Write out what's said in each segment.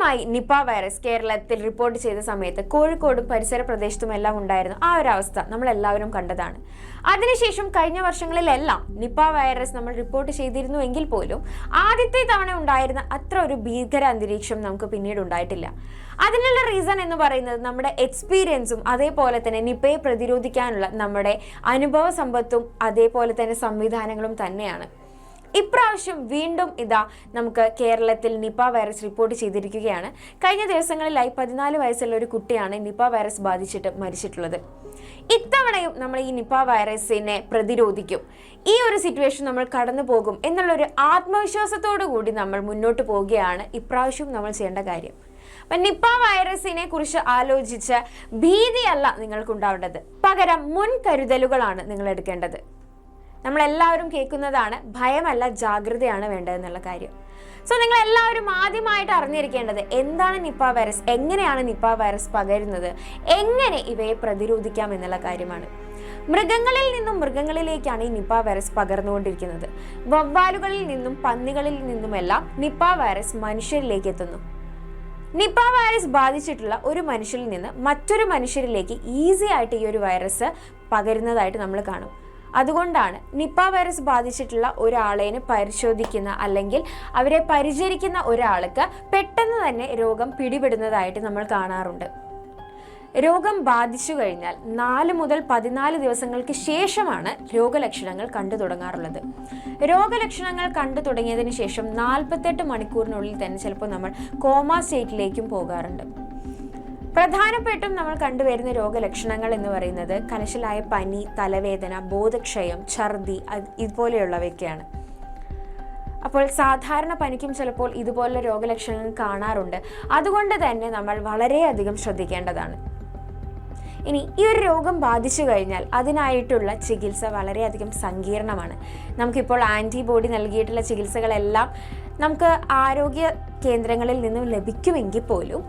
ആദ്യമായി Nipah virus കേരളത്തിൽ report ചെയ്ത സമയത്ത് കോഴിക്കോടും പരിസര പ്രദേശത്തുമെല്ലാം ഉണ്ടായിരുന്നു ആ ഒരു അവസ്ഥ നമ്മളെല്ലാവരും കണ്ടതാണ്. അതിനുശേഷം കഴിഞ്ഞ വർഷങ്ങളിലെല്ലാം നിപ വൈറസ് നമ്മൾ റിപ്പോർട്ട് ചെയ്തിരുന്നു എങ്കിൽ പോലും ആദ്യത്തെ തവണ ഉണ്ടായിരുന്ന അത്ര ഒരു ഭീകര അന്തരീക്ഷം നമുക്ക് പിന്നീട് ഉണ്ടായിട്ടില്ല. അതിനുള്ള റീസൺ എന്ന് പറയുന്നത് നമ്മുടെ എക്സ്പീരിയൻസും അതേപോലെ തന്നെ നിപയെ പ്രതിരോധിക്കാനുള്ള നമ്മുടെ അനുഭവ സമ്പത്തും അതേപോലെ തന്നെ സംവിധാനങ്ങളും തന്നെയാണ്. ഇപ്രാവശ്യം വീണ്ടും നമുക്ക് കേരളത്തിൽ നിപ വൈറസ് റിപ്പോർട്ട് ചെയ്തിരിക്കുകയാണ്. കഴിഞ്ഞ ദിവസങ്ങളിലായി 14 വയസ്സുള്ള ഒരു കുട്ടിയാണ് നിപ വൈറസ് ബാധിച്ചിട്ട് മരിച്ചിട്ടുള്ളത്. ഇത്തവണയും നമ്മൾ ഈ നിപ വൈറസിനെ പ്രതിരോധിക്കും, ഈ ഒരു സിറ്റുവേഷൻ നമ്മൾ കടന്നു പോകും എന്നുള്ളൊരു ആത്മവിശ്വാസത്തോടു കൂടി നമ്മൾ മുന്നോട്ട് പോവുകയാണ് ഇപ്രാവശ്യം നമ്മൾ ചെയ്യേണ്ട കാര്യം. അപ്പം നിപ വൈറസിനെ കുറിച്ച് ആലോചിച്ച് ഭീതിയല്ല നിങ്ങൾക്കുണ്ടാവേണ്ടത്, പകരം മുൻകരുതലുകളാണ് നിങ്ങൾ എടുക്കേണ്ടത്. നമ്മളെല്ലാവരും കേൾക്കുന്നതാണ് ഭയമല്ല ജാഗ്രതയാണ് വേണ്ടതെന്നുള്ള കാര്യം. സോ നിങ്ങൾ എല്ലാവരും ആദ്യമായിട്ട് അറിഞ്ഞിരിക്കേണ്ടത് എന്താണ് നിപ വൈറസ്, എങ്ങനെയാണ് നിപ വൈറസ് പകരുന്നത്, എങ്ങനെ ഇവയെ പ്രതിരോധിക്കാം എന്നുള്ള കാര്യമാണ്. മൃഗങ്ങളിൽ നിന്നും മൃഗങ്ങളിലേക്കാണ് ഈ നിപ വൈറസ് പകർന്നുകൊണ്ടിരിക്കുന്നത്. വവ്വാലുകളിൽ നിന്നും പന്നികളിൽ നിന്നുമെല്ലാം നിപ വൈറസ് മനുഷ്യരിലേക്ക് എത്തുന്നു. നിപ വൈറസ് ബാധിച്ചിട്ടുള്ള ഒരു മനുഷ്യരിൽ നിന്ന് മറ്റൊരു മനുഷ്യരിലേക്ക് ഈസി ആയിട്ട് ഈ ഒരു വൈറസ് പകരുന്നതായിട്ട് നമ്മൾ കാണും. അതുകൊണ്ടാണ് നിപ വൈറസ് ബാധിച്ചിട്ടുള്ള ഒരാളെ പരിശോധിക്കുന്ന അല്ലെങ്കിൽ അവരെ പരിചരിക്കുന്ന ഒരാൾക്ക് പെട്ടെന്ന് തന്നെ രോഗം പിടിപെടുന്നതായിട്ട് നമ്മൾ കാണാറുണ്ട്. രോഗം ബാധിച്ചു കഴിഞ്ഞാൽ 4 മുതൽ 14 ദിവസങ്ങൾക്ക് ശേഷമാണ് രോഗലക്ഷണങ്ങൾ കണ്ടു തുടങ്ങാറുള്ളത്. രോഗലക്ഷണങ്ങൾ കണ്ടു തുടങ്ങിയതിന് ശേഷം 48 മണിക്കൂറിനുള്ളിൽ തന്നെ ചിലപ്പോൾ നമ്മൾ കോമ സ്റ്റേറ്റിലേക്കും പോകാറുണ്ട്. പ്രധാനപ്പെട്ടും നമ്മൾ കണ്ടുവരുന്ന രോഗലക്ഷണങ്ങൾ എന്ന് പറയുന്നത് കലശലായ പനി, തലവേദന, ബോധക്ഷയം, ഛർദി ഇതുപോലെയുള്ളവയൊക്കെയാണ്. അപ്പോൾ സാധാരണ പനിക്കും ചിലപ്പോൾ ഇതുപോലുള്ള രോഗലക്ഷണങ്ങൾ കാണാറുണ്ട്. അതുകൊണ്ട് തന്നെ നമ്മൾ വളരെയധികം ശ്രദ്ധിക്കേണ്ടതാണ്. ഇനി ഈ ഒരു രോഗം ബാധിച്ചു കഴിഞ്ഞാൽ അതിനായിട്ടുള്ള ചികിത്സ വളരെയധികം സങ്കീർണമാണ്. നമുക്കിപ്പോൾ ആൻറ്റിബോഡി നൽകിയിട്ടുള്ള ചികിത്സകളെല്ലാം നമുക്ക് ആരോഗ്യ കേന്ദ്രങ്ങളിൽ നിന്നും ലഭിക്കുമെങ്കിൽ പോലും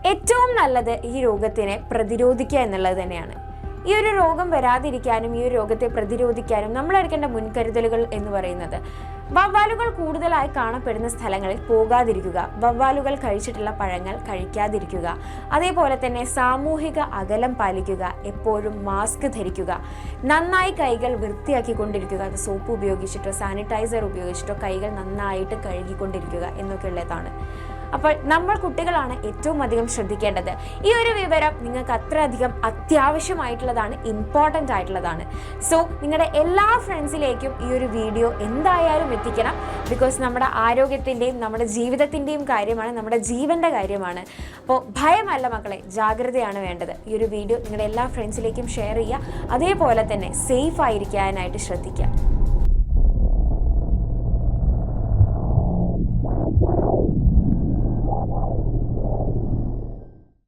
ഏറ്റവും നല്ലത് ഈ രോഗത്തിനെ പ്രതിരോധിക്കുക എന്നുള്ളത് തന്നെയാണ്. ഈ ഒരു രോഗം വരാതിരിക്കാനും ഈ ഒരു രോഗത്തെ പ്രതിരോധിക്കാനും നമ്മൾ എടുക്കേണ്ട മുൻകരുതലുകൾ എന്ന് പറയുന്നത് വവ്വാലുകൾ കൂടുതലായി കാണപ്പെടുന്ന സ്ഥലങ്ങളിൽ പോകാതിരിക്കുക, വവ്വാലുകൾ കഴിച്ചിട്ടുള്ള പഴങ്ങൾ കഴിക്കാതിരിക്കുക, അതേപോലെ തന്നെ സാമൂഹിക അകലം പാലിക്കുക, എപ്പോഴും മാസ്ക് ധരിക്കുക, നന്നായി കൈകൾ വൃത്തിയാക്കിക്കൊണ്ടിരിക്കുക, അത് സോപ്പ് ഉപയോഗിച്ചിട്ടോ സാനിറ്റൈസർ ഉപയോഗിച്ചിട്ടോ കൈകൾ നന്നായിട്ട് കഴുകിക്കൊണ്ടിരിക്കുക എന്നൊക്കെയുള്ളതാണ്. അപ്പോൾ നമ്മൾ കുട്ടികളാണ് ഏറ്റവും അധികം ശ്രദ്ധിക്കേണ്ടത്. ഈ ഒരു വിവരം നിങ്ങൾക്ക് അത്രയധികം അത്യാവശ്യമായിട്ടുള്ളതാണ്, ഇമ്പോർട്ടൻ്റ് ആയിട്ടുള്ളതാണ്. സോ നിങ്ങളുടെ എല്ലാ ഫ്രണ്ട്സിലേക്കും ഈ ഒരു വീഡിയോ എന്തായാലും എത്തിക്കണം. ബിക്കോസ് നമ്മുടെ ആരോഗ്യത്തിൻ്റെയും നമ്മുടെ ജീവിതത്തിൻ്റെയും കാര്യമാണ്, നമ്മുടെ ജീവൻ്റെ കാര്യമാണ്. അപ്പോൾ ഭയമല്ല മക്കളെ, ജാഗ്രതയാണ് വേണ്ടത്. ഈ ഒരു വീഡിയോ നിങ്ങളുടെ എല്ലാ ഫ്രണ്ട്സിലേക്കും ഷെയർ ചെയ്യുക. അതേപോലെ തന്നെ സേഫ് ആയിരിക്കാനായിട്ട് ശ്രദ്ധിക്കുക.